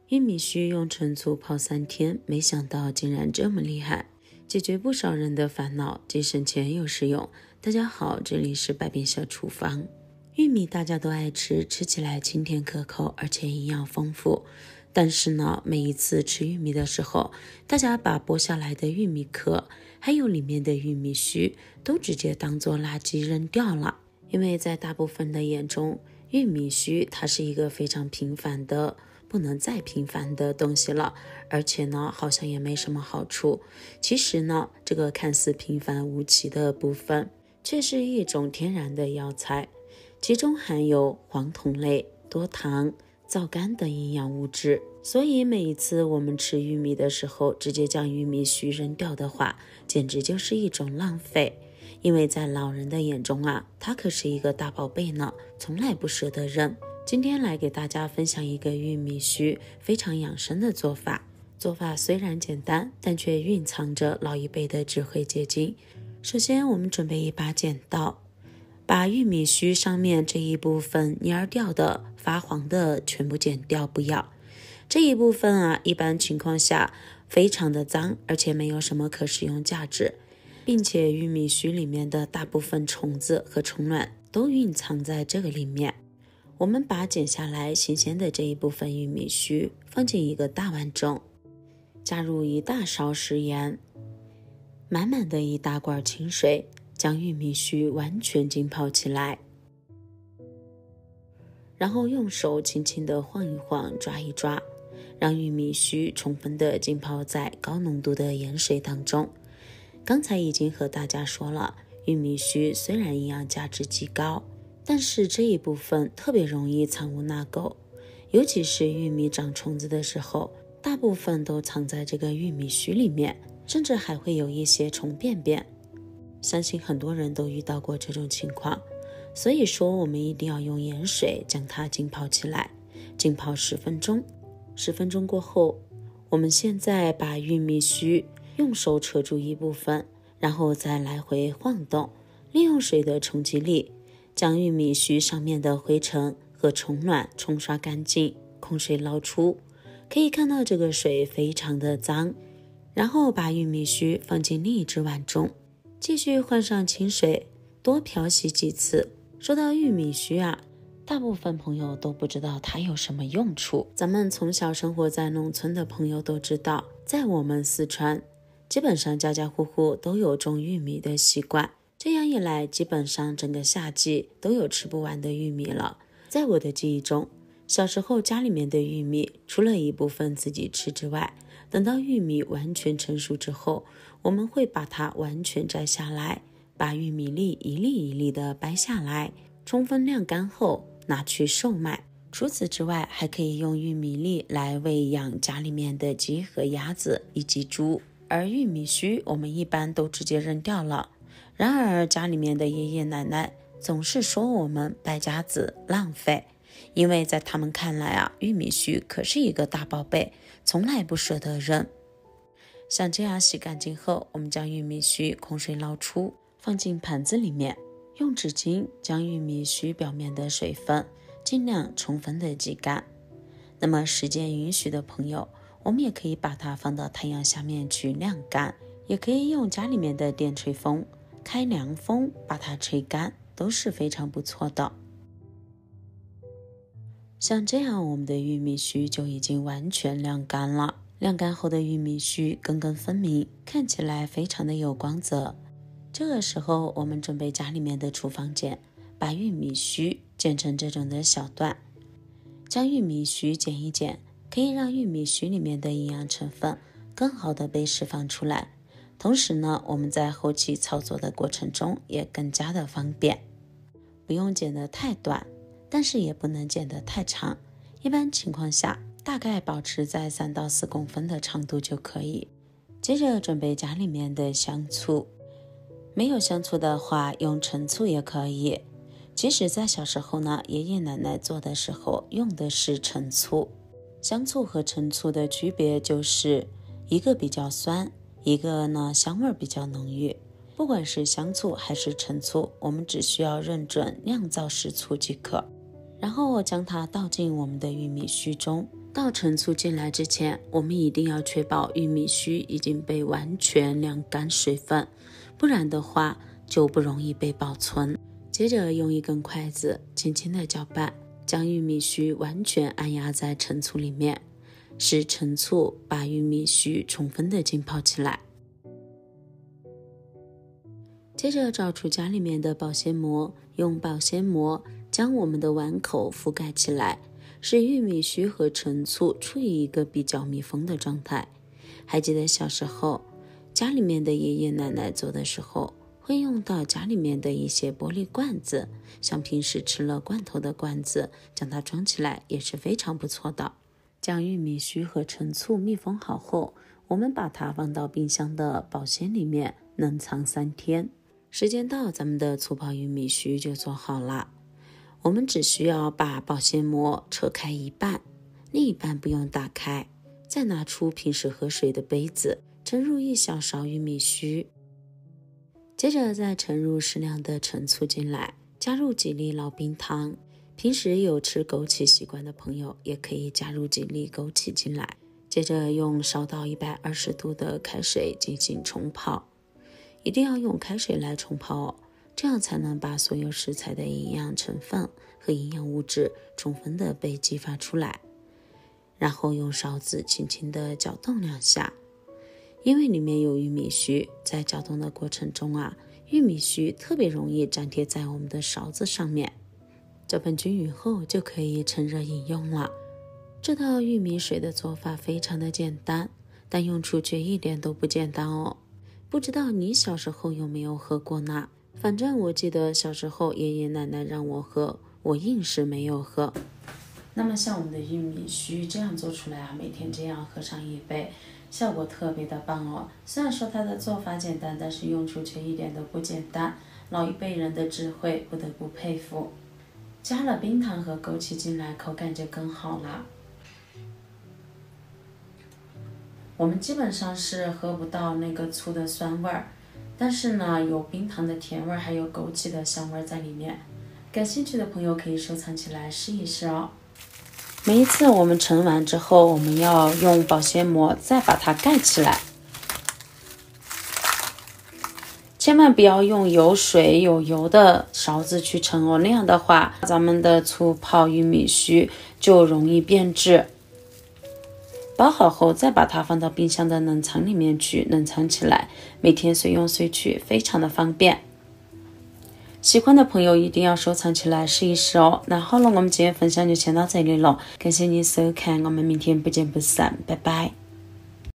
玉米须用陈醋泡3天，没想到竟然这么厉害，解决不少人的烦恼，既省钱又实用。大家好，这里是百变小厨房。玉米大家都爱吃，吃起来清甜可口，而且营养丰富。但是呢，每一次吃玉米的时候，大家把剥下来的玉米壳，还有里面的玉米须，都直接当作垃圾扔掉了。因为在大部分的眼中，玉米须它是一个非常平凡的不能再平凡的东西了，而且呢好像也没什么好处。其实呢，这个看似平凡无奇的部分却是一种天然的药材，其中含有黄酮类、多糖、皂苷等营养物质。所以每一次我们吃玉米的时候，直接将玉米须扔掉的话，简直就是一种浪费。因为在老人的眼中啊，它可是一个大宝贝呢，从来不舍得扔。今天来给大家分享一个玉米须非常养生的做法。做法虽然简单，但却蕴藏着老一辈的智慧结晶。首先我们准备一把剪刀，把玉米须上面这一部分蔫掉的发黄的全部剪掉，不要。这一部分啊，一般情况下非常的脏，而且没有什么可食用价值，并且玉米须里面的大部分虫子和虫卵都蕴藏在这个里面。我们把剪下来新鲜的这一部分玉米须放进一个大碗中，加入1大勺食盐，满满的1大罐清水，将玉米须完全浸泡起来，然后用手轻轻地晃一晃，抓一抓，让玉米须充分地浸泡在高浓度的盐水当中。刚才已经和大家说了，玉米须虽然营养价值极高，但是这一部分特别容易藏污纳垢，尤其是玉米长虫子的时候，大部分都藏在这个玉米须里面，甚至还会有一些虫便便。相信很多人都遇到过这种情况，所以说我们一定要用盐水将它浸泡起来，浸泡10分钟。10分钟过后，我们现在把玉米须用手扯住一部分，然后再来回晃动，利用水的冲击力将玉米须上面的灰尘和虫卵冲刷干净，控水捞出。可以看到这个水非常的脏，然后把玉米须放进另一只碗中，继续换上清水，多漂洗几次。说到玉米须啊，大部分朋友都不知道它有什么用处。咱们从小生活在农村的朋友都知道，在我们四川，基本上家家户户都有种玉米的习惯。这样一来，基本上整个夏季都有吃不完的玉米了。在我的记忆中，小时候家里面的玉米，除了一部分自己吃之外，等到玉米完全成熟之后，我们会把它完全摘下来，把玉米粒一粒一粒的掰下来，充分晾干后拿去售卖。除此之外，还可以用玉米粒来喂养家里面的鸡和鸭子以及猪。而玉米须我们一般都直接扔掉了。然而家里面的爷爷奶奶总是说我们败家子浪费，因为在他们看来啊，玉米须可是一个大宝贝，从来不舍得扔。像这样洗干净后，我们将玉米须控水捞出，放进盘子里面，用纸巾将玉米须表面的水分尽量充分的挤干。那么时间允许的朋友，我们也可以把它放到太阳下面去晾干，也可以用家里面的电吹风开凉风把它吹干，都是非常不错的。像这样，我们的玉米须就已经完全晾干了。晾干后的玉米须根根分明，看起来非常的有光泽。这个时候，我们准备家里面的厨房剪，把玉米须剪成这种的小段。将玉米须剪一剪，可以让玉米须里面的营养成分更好的被释放出来。同时呢，我们在后期操作的过程中也更加的方便。不用剪得太短，但是也不能剪得太长，一般情况下大概保持在3到4公分的长度就可以。接着准备家里面的香醋，没有香醋的话用陈醋也可以。即使在小时候呢，爷爷奶奶做的时候用的是陈醋。香醋和陈醋的区别就是一个比较酸，一个呢香味比较浓郁。不管是香醋还是陈醋，我们只需要认准酿造时醋即可。然后将它倒进我们的玉米须中，倒陈醋进来之前，我们一定要确保玉米须已经被完全晾干水分，不然的话就不容易被保存。接着用一根筷子轻轻的搅拌，将玉米须完全按压在陈醋里面，使陈醋把玉米须充分的浸泡起来。接着找出家里面的保鲜膜，用保鲜膜将我们的碗口覆盖起来，使玉米须和陈醋处于一个比较密封的状态。还记得小时候家里面的爷爷奶奶做的时候，会用到家里面的一些玻璃罐子，像平时吃了罐头的罐子，将它装起来也是非常不错的。将玉米须和陈醋密封好后，我们把它放到冰箱的保鲜里面冷藏3天。时间到，咱们的醋泡玉米须就做好了。我们只需要把保鲜膜扯开一半，另一半不用打开，再拿出平时喝水的杯子，盛入1小勺玉米须，接着再盛入适量的陈醋进来，加入几粒老冰糖。平时有吃枸杞习惯的朋友，也可以加入几粒枸杞进来。接着用烧到120度的开水进行冲泡，一定要用开水来冲泡哦，这样才能把所有食材的营养成分和营养物质充分的被激发出来。然后用勺子轻轻的搅动2下，因为里面有玉米须，在搅动的过程中玉米须特别容易粘贴在我们的勺子上面。搅拌均匀后就可以趁热饮用了。这道玉米水的做法非常的简单，但用处却一点都不简单哦。不知道你小时候有没有喝过呢？反正我记得小时候爷爷奶奶让我喝，我硬是没有喝。那么像我们的玉米须这样做出来每天这样喝上1杯，效果特别的棒哦。虽然说它的做法简单，但是用处却一点都不简单。老一辈人的智慧不得不佩服。加了冰糖和枸杞进来，口感就更好了。我们基本上是喝不到那个醋的酸味儿，但是呢，有冰糖的甜味儿，还有枸杞的香味在里面。感兴趣的朋友可以收藏起来试一试哦。每一次我们盛完之后，我们要用保鲜膜再把它盖起来，千万不要用有水有油的勺子去盛哦，那样的话咱们的醋泡玉米须就容易变质。包好后再把它放到冰箱的冷藏里面去冷藏起来，每天随用随取，非常的方便。喜欢的朋友一定要收藏起来试一试哦。那好了，我们今天分享就先到这里了，感谢你收看，我们明天不见不散，拜拜。